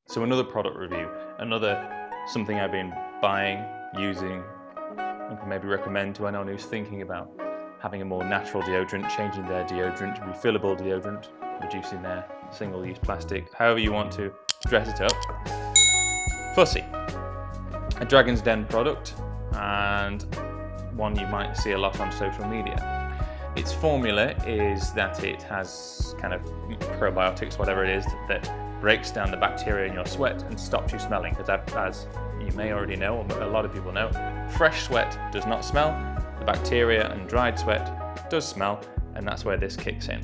So another product review, something I've been buying, using, and can maybe recommend to anyone who's thinking about having a more natural deodorant, changing their deodorant to refillable deodorant, reducing their single-use plastic, however you want to dress it up. Fussy, a Dragon's Den product, and one you might see a lot on social media. Its formula is that it has kind of probiotics, whatever it is, that breaks down the bacteria in your sweat and stops you smelling. Because as you may already know, or a lot of people know, fresh sweat does not smell. The bacteria and dried sweat does smell, and that's where this kicks in.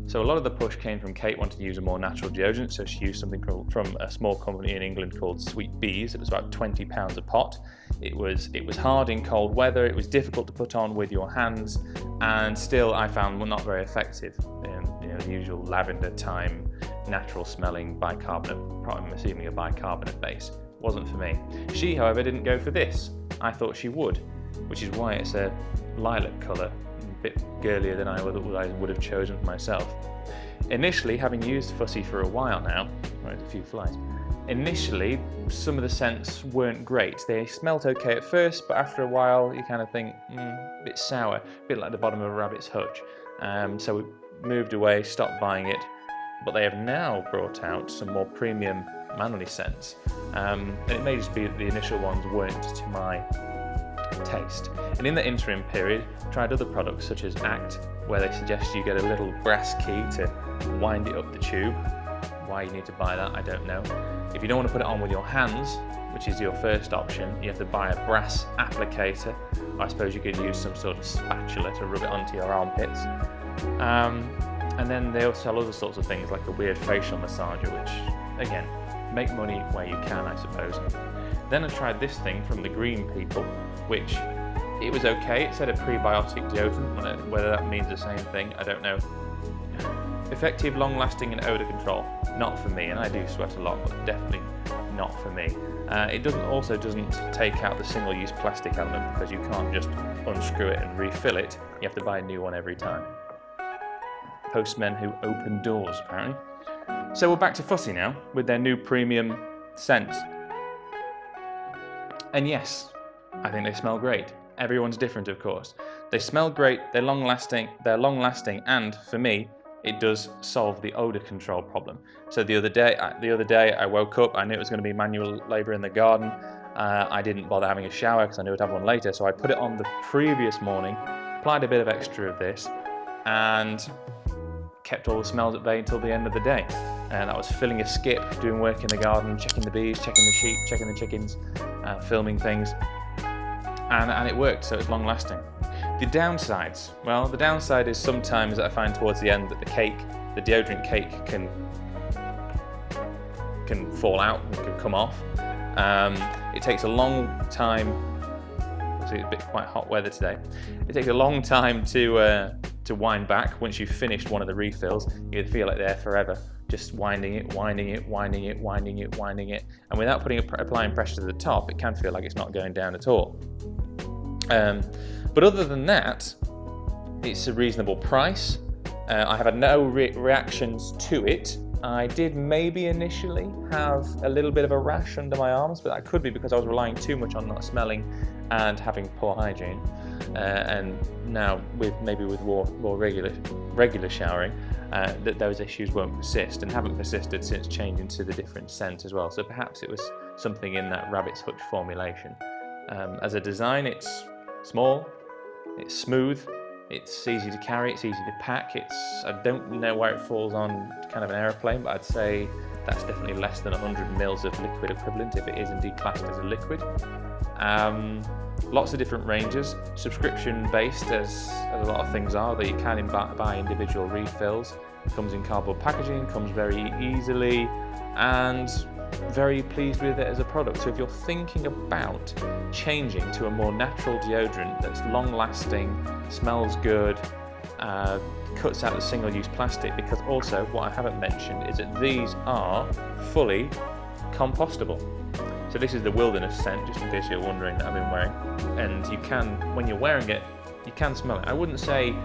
So a lot of the push came from Kate wanting to use a more natural deodorant, so she used something from a small company in England called Sweet Bees. It was about £20 a pot. It was hard in cold weather, it was difficult to put on with your hands, and still I found not very effective. The usual lavender, thyme, natural smelling bicarbonate, I'm assuming a bicarbonate base, wasn't for me. She, however, didn't go for this. I thought she would, which is why it's a lilac colour, a bit girlier than I would have chosen for myself. Initially, having used Fussy for a while now, there's a few flies, initially some of the scents weren't great. They smelt okay at first, but after a while you kind of think, a bit sour, a bit like the bottom of a rabbit's hutch. So we moved away, stopped buying it, but they have now brought out some more premium manly scents. And it may just be that the initial ones weren't to my taste. And in the interim period, tried other products such as Act, where they suggest you get a little brass key to wind it up the tube. Why you need to buy that, I don't know. If you don't want to put it on with your hands, which is your first option, you have to buy a brass applicator. I suppose you could use some sort of spatula to rub it onto your armpits. And then they also sell other sorts of things like a weird facial massager, which, again, make money where you can, I suppose. Then I tried this thing from the Green People, which it was okay. It said a prebiotic deodorant. Whether that means the same thing, I don't know. Effective, long-lasting, and odour control. Not for me, and I do sweat a lot, but definitely not for me. It doesn't take out the single-use plastic element, because you can't just unscrew it and refill it. You have to buy a new one every time. Postmen who open doors, apparently. So we're back to Fussy now, with their new premium scents. And yes, I think they smell great. Everyone's different, of course. They smell great, they're long-lasting, and for me, it does solve the odor control problem. So the other day I woke up, I knew it was going to be manual labor in the garden. I didn't bother having a shower because I knew I'd have one later, so I put it on the previous morning, applied a bit of extra of this, and kept all the smells at bay until the end of the day. And that was filling a skip, doing work in the garden, checking the bees, checking the sheep, checking the chickens, filming things, and it worked, so it's long lasting. The downsides, well, the downside is sometimes I find towards the end that the deodorant cake can fall out and can come off. It takes a long time, it's a bit quite hot weather today, it takes a long time to wind back. Once you've finished one of the refills, you feel like they're forever, just winding it, and without applying pressure to the top, it can feel like it's not going down at all. But other than that, it's a reasonable price. I have had no reactions to it. I did maybe initially have a little bit of a rash under my arms, but that could be because I was relying too much on not smelling and having poor hygiene. And now with more regular showering, that those issues won't persist and haven't persisted since changing to the different scent as well. So perhaps it was something in that rabbit's hutch formulation. As a design, it's small, it's smooth, it's easy to carry, it's easy to pack. I don't know where it falls on kind of an aeroplane, but I'd say that's definitely less than 100 mils of liquid equivalent if it is indeed classed as a liquid. Lots of different ranges, subscription based as a lot of things are, that you can buy individual refills. It comes in cardboard packaging, comes very easily, and very pleased with it as a product. So if you're thinking about changing to a more natural deodorant that's long lasting, smells good, cuts out the single-use plastic, because also what I haven't mentioned is that these are fully compostable. So this is the wilderness scent, just in case you're wondering, that I've been wearing. And you can, when you're wearing it, you can smell it. I wouldn't say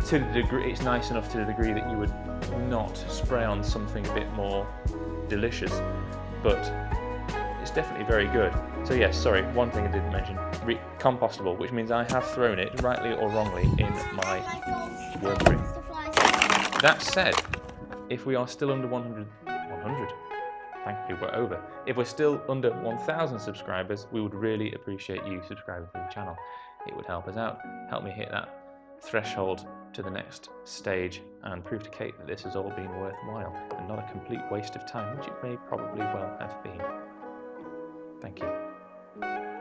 to the degree, it's nice enough to the degree that you would not spray on something a bit more delicious. but it's definitely very good. So yes, sorry, one thing I didn't mention, compostable, which means I have thrown it, rightly or wrongly, in my worm bin. That said, if we are still under 100, thankfully we're over. If we're still under 1,000 subscribers, we would really appreciate you subscribing to the channel. It would help us out, help me hit that threshold to the next stage, and prove to Kate that this has all been worthwhile and not a complete waste of time, which it may probably well have been. Thank you.